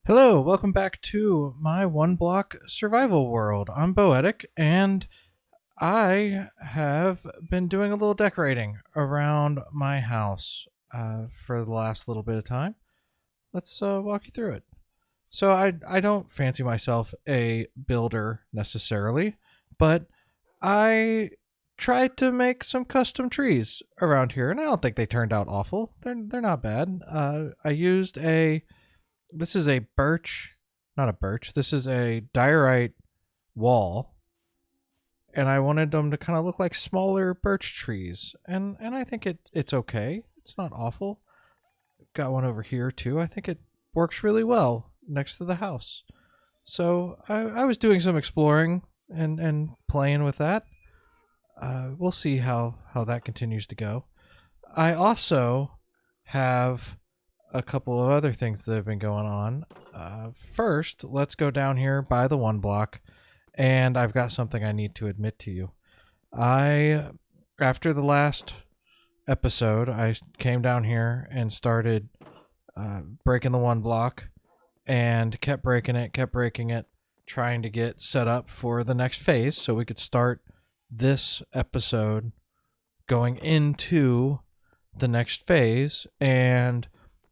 Hello, welcome back to my Oneblock Survival World. I'm Boetic, and I have been doing a little decorating around my house for the last little bit of time. Let's walk you through it. So I don't fancy myself a builder necessarily, but I tried to make some custom trees around here, and I don't think they turned out awful. They're not bad. I used a this is a birch, not a birch. This is a diorite wall, and I wanted them to kind of look like smaller birch trees, and I think it's okay. It's not awful. Got one over here too. I think it works really well next to the house. So I was doing some exploring and playing with that. We'll see how that continues to go. I also have a couple of other things that have been going on. First, let's go down here by the one block, and I've got something I need to admit to you. After the last episode, I came down here and started breaking the one block, and kept breaking it, trying to get set up for the next phase so we could start this episode going into the next phase. And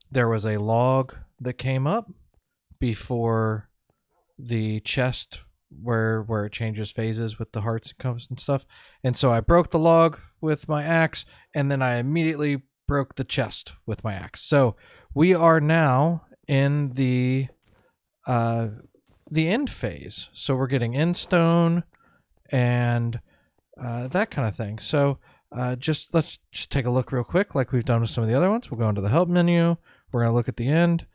there was a log that came up before the chest where it changes phases with the hearts and comes and stuff. And so I broke the log with my axe, and then I immediately broke the chest with my axe. So we are now in the end phase. So we're getting end stone and that kind of thing. So let's just take a look real quick like we've done with some of the other ones. We'll go into the help menu. We're going to look at the end,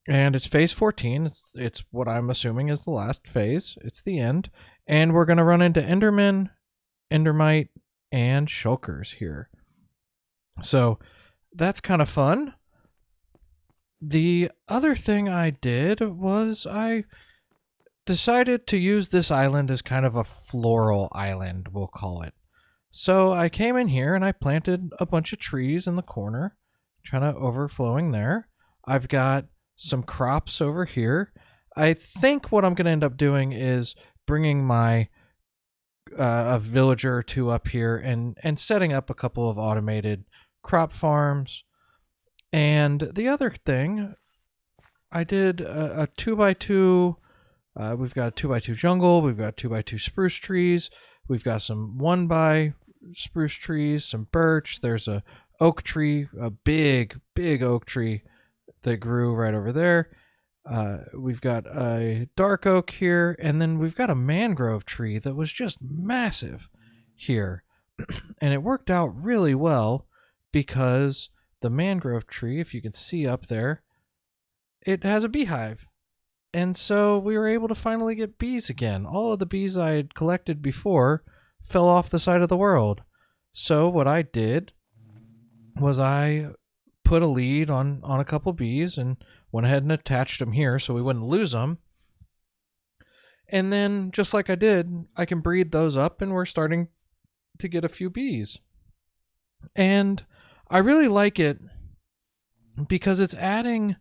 and it's phase 14. It's what I'm assuming is the last phase. It's the end, and we're going to run into Enderman, Endermite, and Shulkers here. So that's kind of fun. The other thing I did was I decided to use this island as kind of a floral island, we'll call it. So I came in here and I planted a bunch of trees in the corner, kind of overflowing there. I've got some crops over here. I think what I'm going to end up doing is bringing my a villager or two up here and setting up a couple of automated crop farms. And the other thing, I did a 2x2. We've got a 2x2 jungle. We've got 2x2 spruce trees. We've got some 1x spruce trees, some birch. There's a oak tree, a big oak tree that grew right over there. We've got a dark oak here, and then we've got a mangrove tree that was just massive here. And it worked out really well because the mangrove tree, if you can see up there, it has a beehive. And so we were able to finally get bees again. All of the bees I had collected before fell off the side of the world. So what I did was I put a lead on a couple bees and went ahead and attached them here so we wouldn't lose them. And then, just like I did, I can breed those up, and we're starting to get a few bees. And I really like it because it's adding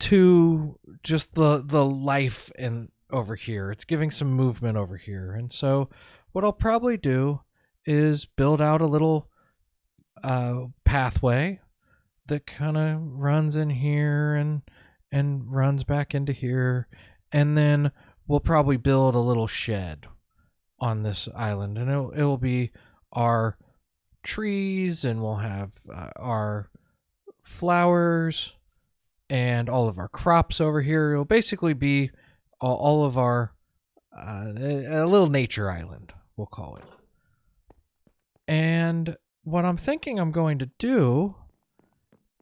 to just the life in over here. It's giving some movement over here. And so what I'll probably do is build out a little pathway that kind of runs in here and runs back into here, and then we'll probably build a little shed on this island, and it will be our trees, and we'll have our flowers and all of our crops over here. It'll basically be all of our a little nature island, we'll call it. And what I'm thinking I'm going to do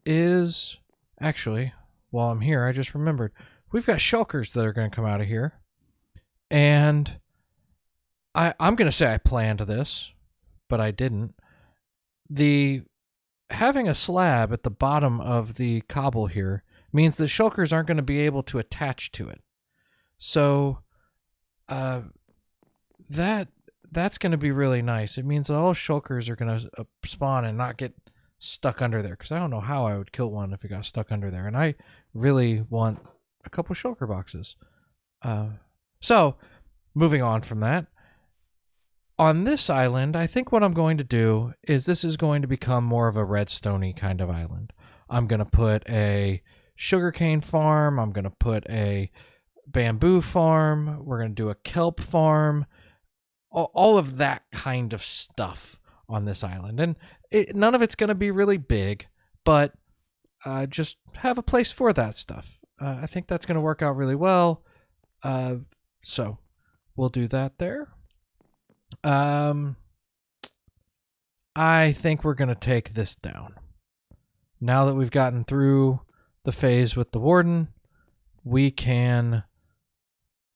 is, actually, while I'm here, I just remembered, we've got shulkers that are going to come out of here. And I'm going to say I planned this, but I didn't. Having a slab at the bottom of the cobble here means that shulkers aren't going to be able to attach to it. So that's going to be really nice. It means all shulkers are going to spawn and not get stuck under there, because I don't know how I would kill one if it got stuck under there. And I really want a couple shulker boxes. So, moving on from that, on this island, I think what I'm going to do is this is going to become more of a redstone-y kind of island. I'm going to put a sugarcane farm. I'm going to put a bamboo farm. We're going to do a kelp farm. All of that kind of stuff on this island. And none of it's going to be really big, but just have a place for that stuff. I think that's going to work out really well. So we'll do that there. I think we're going to take this down. Now that we've gotten through the phase with the warden, we can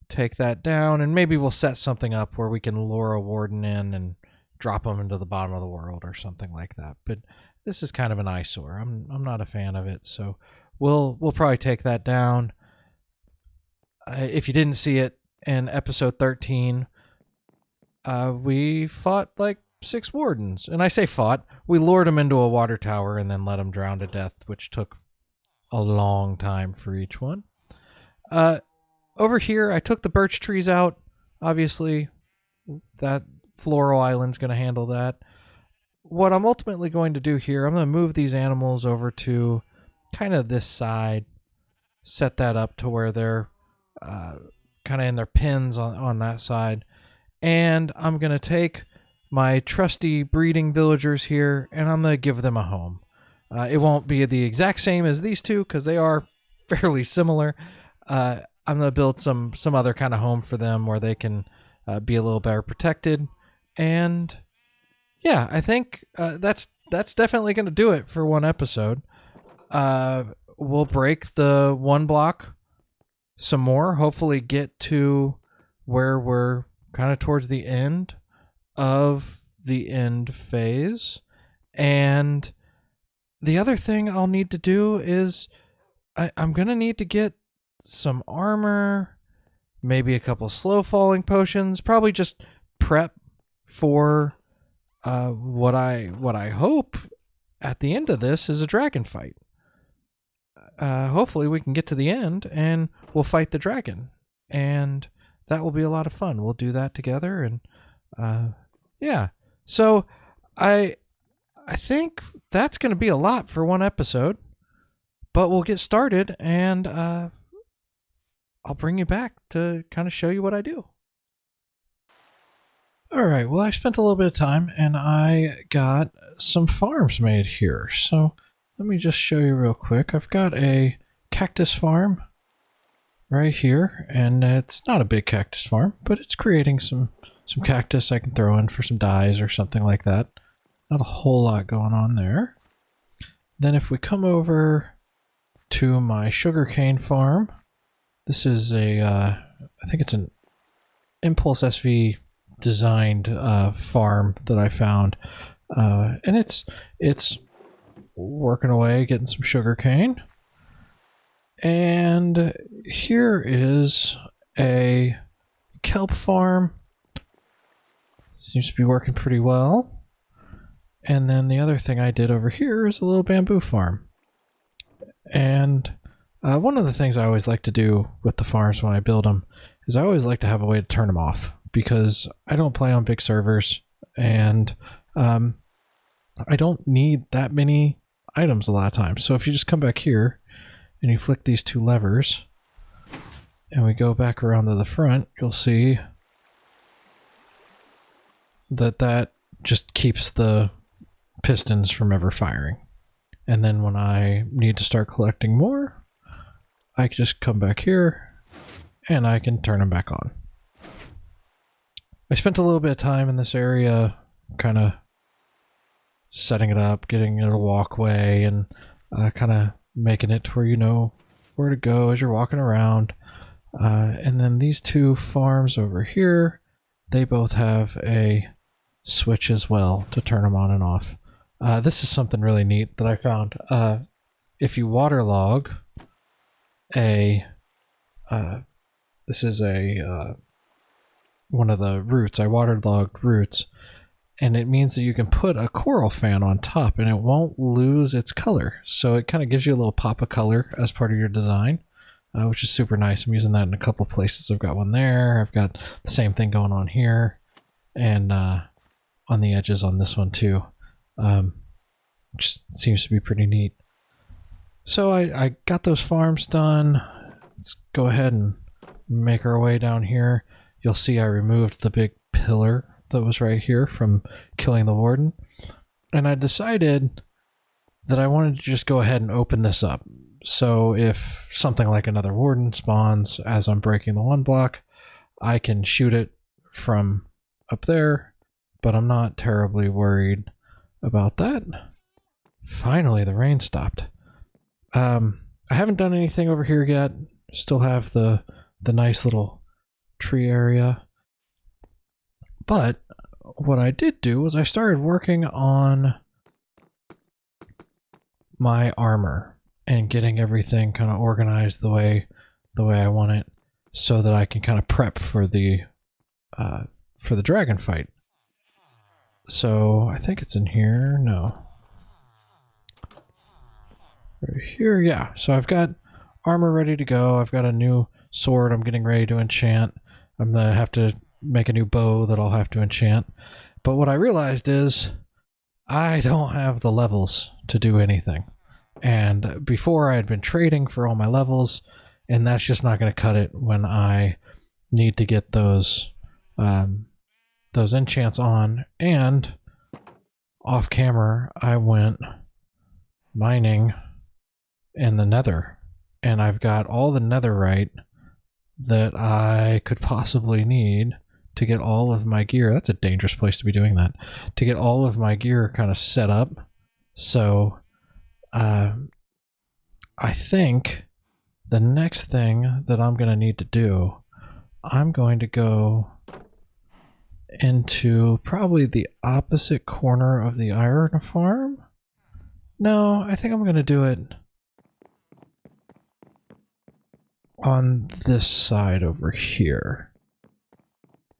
take that down, and maybe we'll set something up where we can lure a warden in and drop them into the bottom of the world or something like that. But this is kind of an eyesore. I'm not a fan of it, so we'll probably take that down. If you didn't see it in episode 13, we fought like 6 wardens, and I say fought. We lured them into a water tower and then let them drown to death, which took a long time for each one. Over here, I took the birch trees out. Obviously, that floral island's going to handle that. What I'm ultimately going to do here, I'm going to move these animals over to kind of this side, set that up to where they're kind of in their pens on that side. And I'm going to take my trusty breeding villagers here, and I'm going to give them a home. It won't be the exact same as these two because they are fairly similar. I'm going to build some other kind of home for them where they can be a little better protected. And yeah, I think that's definitely going to do it for one episode. We'll break the one block some more, hopefully get to where we're kind of towards the end of the end phase. And the other thing I'll need to do is I'm going to need to get some armor, maybe a couple slow falling potions, probably just prep for what I hope at the end of this is a dragon fight. Hopefully we can get to the end and we'll fight the dragon, and that will be a lot of fun. We'll do that together, and yeah. So I think that's going to be a lot for one episode, but we'll get started, and I'll bring you back to kind of show you what I do. All right, well, I spent a little bit of time and I got some farms made here. So let me just show you real quick. I've got a cactus farm right here, and it's not a big cactus farm, but it's creating some cactus I can throw in for some dyes or something like that. Not a whole lot going on there. Then if we come over to my sugarcane farm, this is I think it's an Impulse SV designed farm that I found, and it's working away, getting some sugarcane. And here is a kelp farm. Seems to be working pretty well. And then the other thing I did over here is a little bamboo farm. And one of the things I always like to do with the farms when I build them is I always like to have a way to turn them off, because I don't play on big servers, and I don't need that many items a lot of times. So if you just come back here and you flick these 2 levers and we go back around to the front, you'll see that just keeps the pistons from ever firing. And then when I need to start collecting more, I can just come back here and I can turn them back on. I spent a little bit of time in this area kind of setting it up, getting it a walkway, and kind of making it to where you know where to go as you're walking around. And then these 2 farms over here, they both have a switch as well to turn them on and off. This is something really neat that I found. If you waterlog this is one of the roots. I waterlogged roots, and it means that you can put a coral fan on top and it won't lose its color. So it kind of gives you a little pop of color as part of your design. which is super nice. I'm using that in a couple places. I've got one there. I've got the same thing going on here, and on the edges on this one too, which seems to be pretty neat. So I got those farms done. Let's go ahead and make our way down here. You'll see I removed the big pillar that was right here from killing the warden. And I decided that I wanted to just go ahead and open this up. So if something like another warden spawns as I'm breaking the one block, I can shoot it from up there, but I'm not terribly worried about that. Finally, the rain stopped. I haven't done anything over here yet. Still have the nice little tree area. But what I did do was I started working on my armor and getting everything kind of organized the way I want it, so that I can kind of prep for the dragon fight. So I think it's in here. No. Right here, yeah. So I've got armor ready to go. I've got a new sword I'm getting ready to enchant. I'm gonna have to make a new bow that I'll have to enchant. But what I realized is I don't have the levels to do anything. And before I had been trading for all my levels, and that's just not going to cut it when I need to get those enchants on. And off camera, I went mining in the nether, and I've got all the netherite that I could possibly need to get all of my gear. That's a dangerous place to be doing that. To get all of my gear kind of set up. So I think the next thing that I'm going to need to do, I'm going to go into probably the opposite corner of the iron farm. No, I think I'm going to do it on this side over here.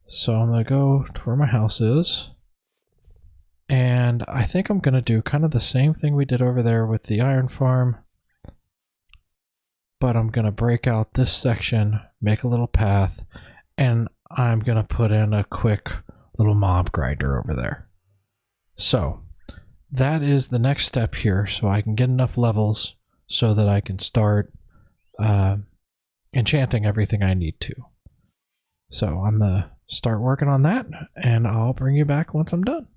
So I'm going to go to where my house is. And I think I'm going to do kind of the same thing we did over there with the iron farm. But I'm going to break out this section, make a little path, and I'm going to put in a quick little mob grinder over there. So that is the next step here, so I can get enough levels so that I can start enchanting everything I need to. So I'm going to start working on that, and I'll bring you back once I'm done.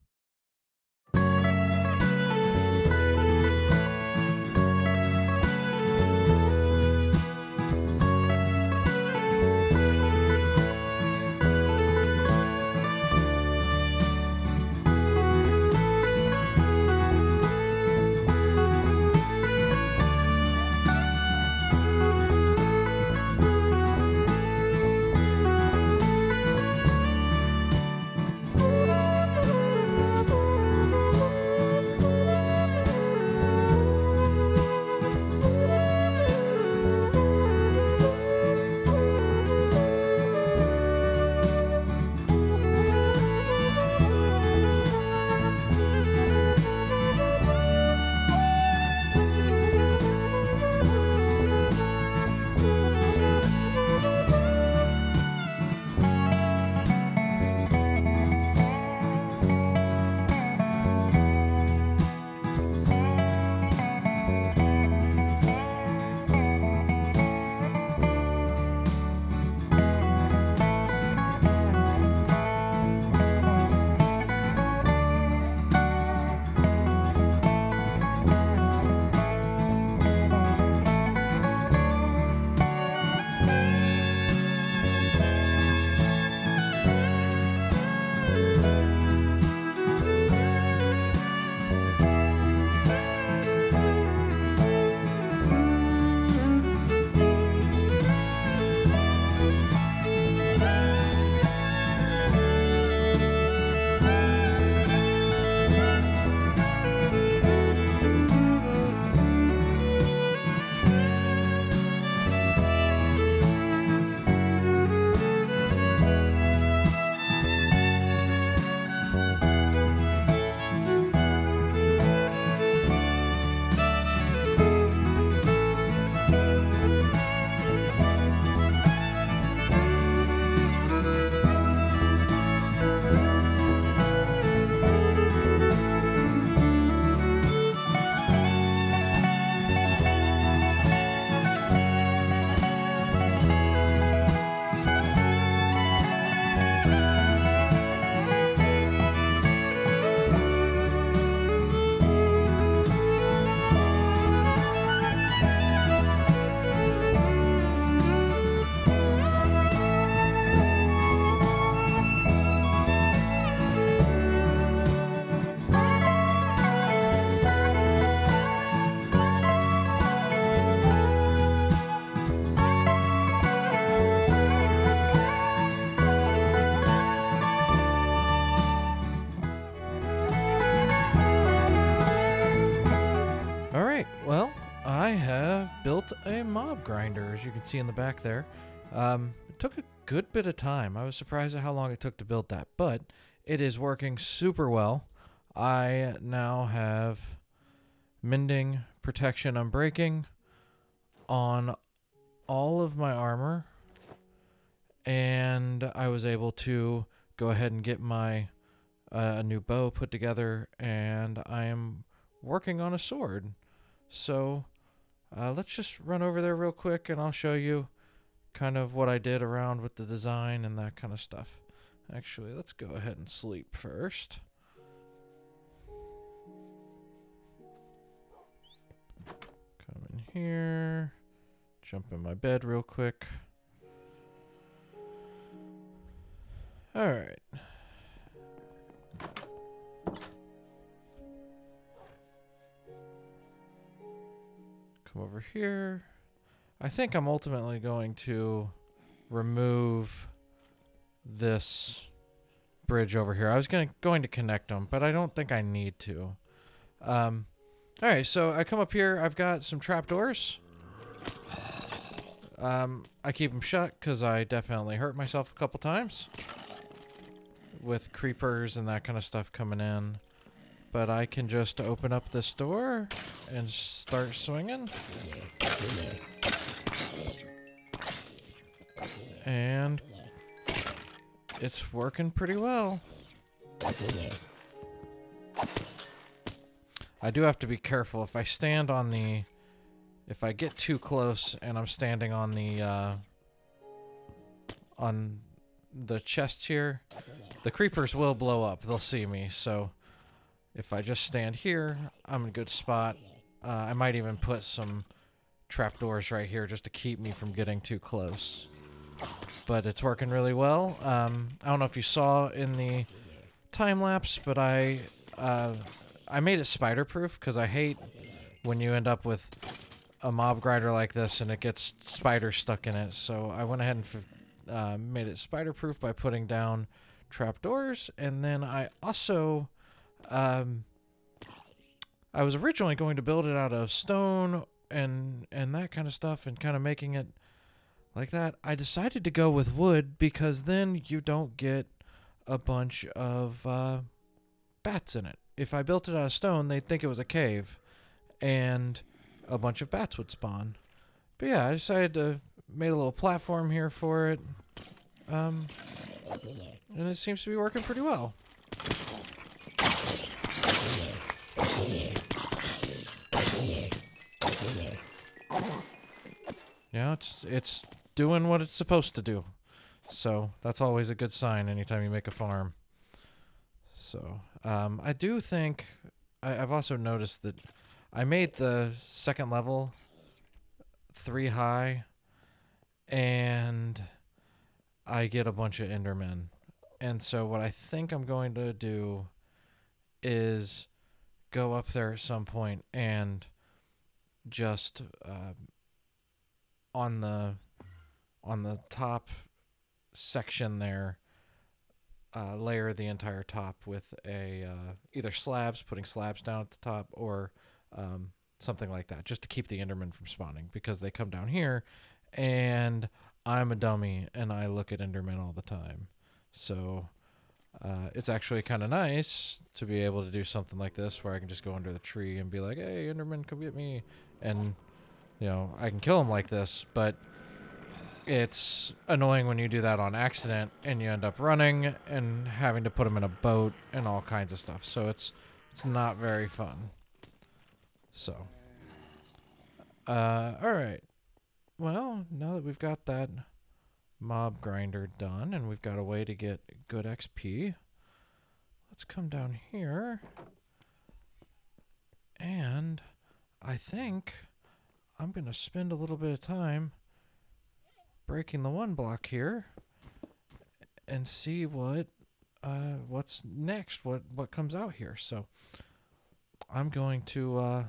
a mob grinder, as you can see in the back there. It took a good bit of time. I was surprised at how long it took to build that, but it is working super well. I now have mending, protection, unbreaking on all of my armor, and I was able to go ahead and get my a new bow put together, and I am working on a sword. So let's just run over there real quick, and I'll show you kind of what I did around with the design and that kind of stuff. Actually, let's go ahead and sleep first. Come in here, jump in my bed real quick. All right. Come over here. I think I'm ultimately going to remove this bridge over here. I was going to connect them, but I don't think I need to. All right, so I come up here. I've got some trapdoors. I keep them shut because I definitely hurt myself a couple times with creepers and that kind of stuff coming in. But I can just open up this door and start swinging. And it's working pretty well. I do have to be careful. If I stand on the... If I get too close and I'm standing on the chests here, the creepers will blow up. They'll see me. So if I just stand here, I'm in a good spot. I might even put some trapdoors right here just to keep me from getting too close. But it's working really well. I don't know if you saw in the time lapse, but I made it spider proof because I hate when you end up with a mob grinder like this and it gets spiders stuck in it. So I went ahead and made it spider proof by putting down trapdoors. And then I also I was originally going to build it out of stone and that kind of stuff and kind of making it like that. I decided to go with wood because then you don't get a bunch of bats in it. If I built it out of stone, they'd think it was a cave and a bunch of bats would spawn. But yeah, I decided to make a little platform here for it. And it seems to be working pretty well. Yeah, it's doing what it's supposed to do. So that's always a good sign anytime you make a farm. So I do think I've also noticed that I made the second level 3 high and I get a bunch of Endermen. And so what I think I'm going to do is go up there at some point and just on the top section there, layer the entire top with a either slabs, putting slabs down at the top, or something like that, just to keep the Endermen from spawning, because they come down here and I'm a dummy and I look at Endermen all the time. So it's actually kind of nice to be able to do something like this where I can just go under the tree and be like, hey, Enderman, come get me. And, you know, I can kill them like this, but it's annoying when you do that on accident and you end up running and having to put them in a boat and all kinds of stuff. So it's not very fun. So, all right. Well, now that we've got that mob grinder done and we've got a way to get good XP, let's come down here, and I think I'm gonna spend a little bit of time breaking the one block here and see what's next, what comes out here. So I'm going to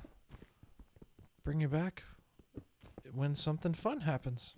bring you back when something fun happens.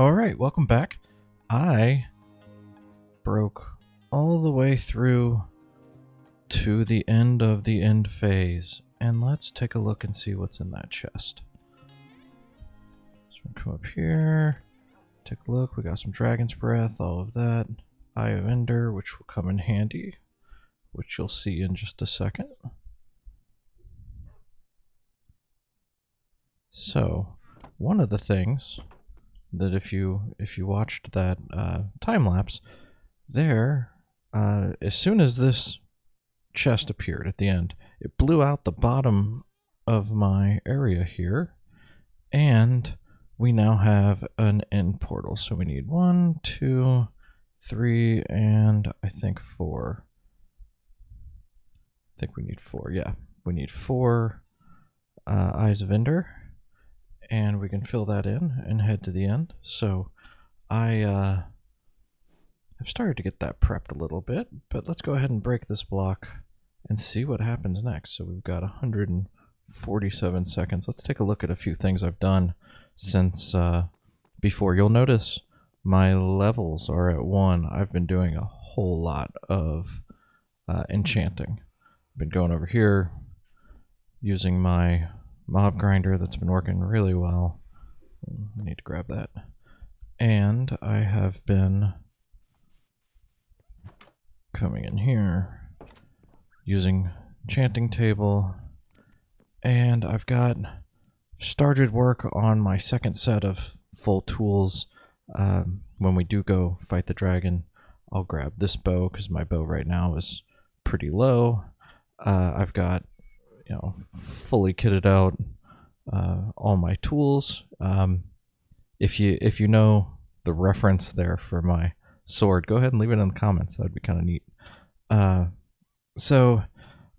Alright, welcome back. I broke all the way through to the end of the end phase. And let's take a look and see what's in that chest. So we'll come up here, take a look. We got some Dragon's Breath, all of that. Eye of Ender, which will come in handy, which you'll see in just a second. So, one of the things that if you watched that time lapse, there, as soon as this chest appeared at the end, it blew out the bottom of my area here, and we now have an end portal. So we need 1, 2, 3, and I think 4. I think we need 4. Yeah, we need 4 Eyes of Ender, and we can fill that in and head to the end. So I I've started to get that prepped a little bit, but let's go ahead and break this block and see what happens next. So we've got 147 seconds. Let's take a look at a few things I've done since before. You'll notice my levels are at 1. I've been doing a whole lot of enchanting. I've been going over here using my mob grinder that's been working really well. I need to grab that. And I have been coming in here using enchanting table, and I've got started work on my second set of full tools. When we do go fight the dragon, I'll grab this bow because my bow right now is pretty low. I've got, you know, fully kitted out all my tools. If you know the reference there for my sword, go ahead and leave it in the comments. That'd be kind of neat. So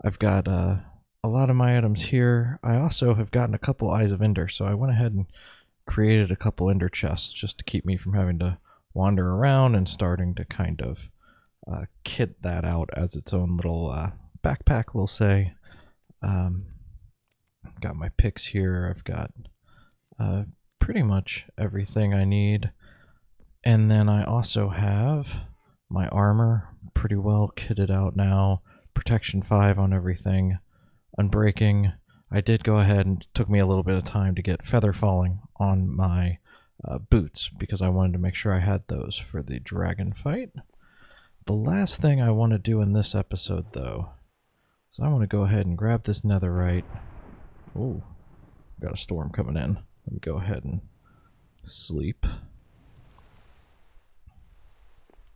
I've got a lot of my items here. I also have gotten a couple Eyes of Ender, so I went ahead and created a couple Ender chests just to keep me from having to wander around and starting to kind of kit that out as its own little backpack, we'll say. I've got my picks here. I've got pretty much everything I need. And then I also have my armor pretty well kitted out now. Protection 5 on everything. Unbreaking. I did go ahead and it took me a little bit of time to get feather falling on my boots because I wanted to make sure I had those for the dragon fight. The last thing I want to do in this episode, though, is I want to go ahead and grab this netherite. Ooh, got a storm coming in. Let me go ahead and sleep.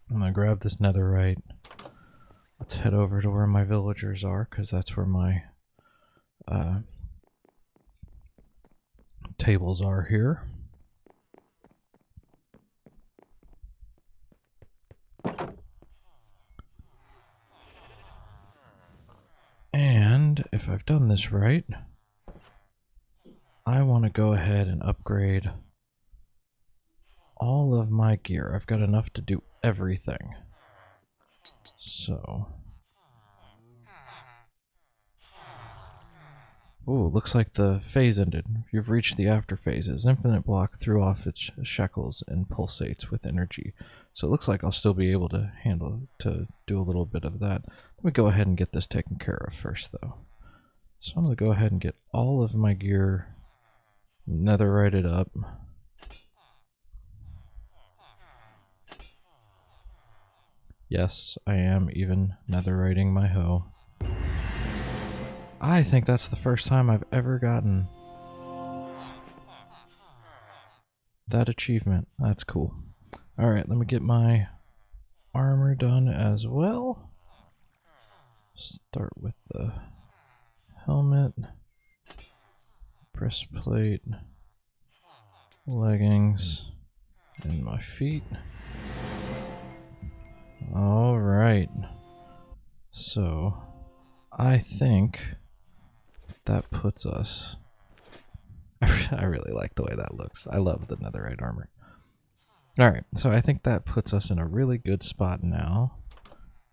I'm going to grab this netherite. Let's head over to where my villagers are, because that's where my tables are here. And if I've done this right, I want to go ahead and upgrade all of my gear. I've got enough to do everything. So, ooh, looks like the phase ended. You've reached the after phases. Infinite Block threw off its shackles and pulsates with energy. So it looks like I'll still be able to do a little bit of that. Let me go ahead and get this taken care of first, though. So I'm going to go ahead and get all of my gear netherrited up. Yes, I am even netherriting my hoe. I think that's the first time I've ever gotten that achievement. That's cool. Alright, let me get my armor done as well. Start with the helmet, breastplate, leggings, and my feet. Alright. So, I think that puts us... I really like the way that looks. I love the netherite armor. Alright, so I think that puts us in a really good spot now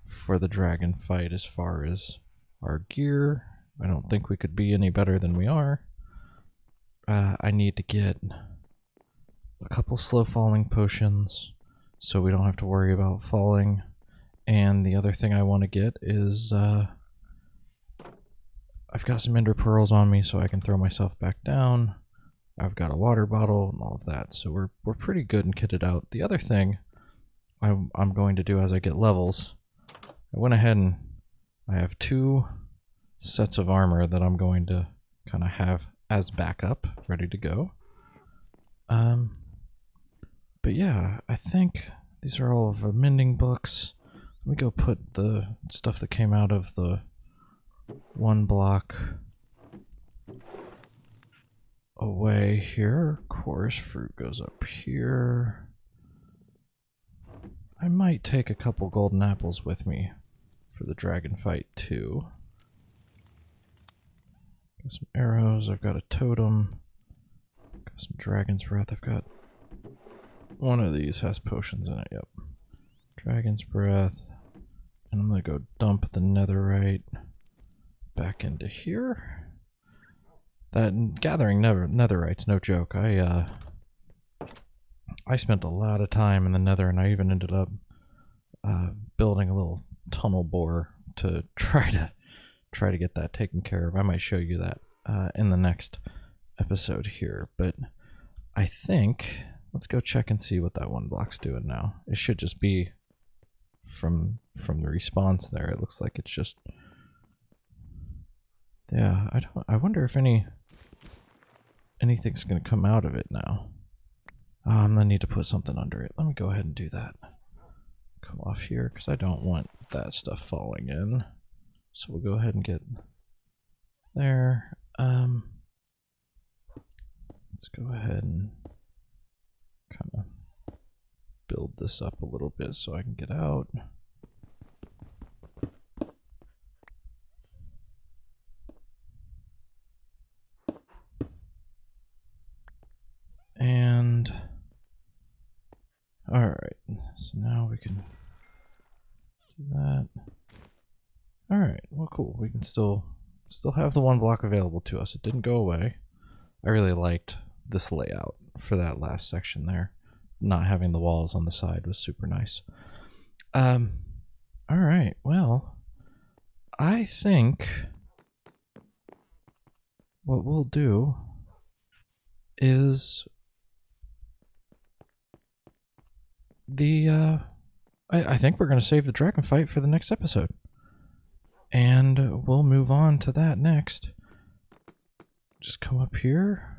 for the dragon fight as far as our gear. I don't think we could be any better than we are. I need to get a couple slow falling potions so we don't have to worry about falling. And the other thing I want to get is I've got some ender pearls on me so I can throw myself back down. I've got a water bottle and all of that, so we're pretty good and kitted out. The other thing I'm going to do as I get levels, I went ahead and I have 2 sets of armor that I'm going to kind of have as backup, ready to go. But yeah, I think these are all of the mending books. Let me go put the stuff that came out of the Oneblock away here. Course fruit goes up here. I might take a couple golden apples with me for the dragon fight too. Got some arrows, I've got a totem, got some dragon's breath, I've got one of these has potions in it, yep. Dragon's breath, and I'm gonna go dump the netherite back into here. That gathering netherite's no joke. I spent a lot of time in the nether, and I even ended up building a little tunnel bore to try to get that taken care of. I might show you that in the next episode here, but I think let's go check and see what that Oneblock's doing now. It should just be from the response there. It looks like it's just, yeah. I wonder if anything's gonna come out of it now. I'm gonna need to put something under it. Let me go ahead and do that. Come off here because I don't want that stuff falling in. So we'll go ahead and get there. Let's go ahead and kind of build this up a little bit so I can get out. And all right, so now we can do that. All right, well, cool. We can still have the Oneblock available to us. It didn't go away. I really liked this layout for that last section there. Not having the walls on the side was super nice. All right, well, I think what we'll do is I think we're going to save the dragon fight for the next episode. And we'll move on to that next. Just come up here.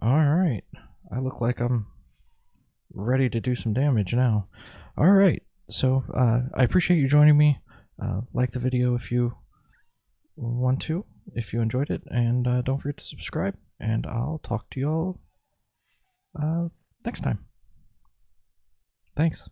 Alright. I look like I'm ready to do some damage now. Alright. So, I appreciate you joining me. Like the video if you want to, if you enjoyed it. And don't forget to subscribe. And I'll talk to you all next time. Thanks.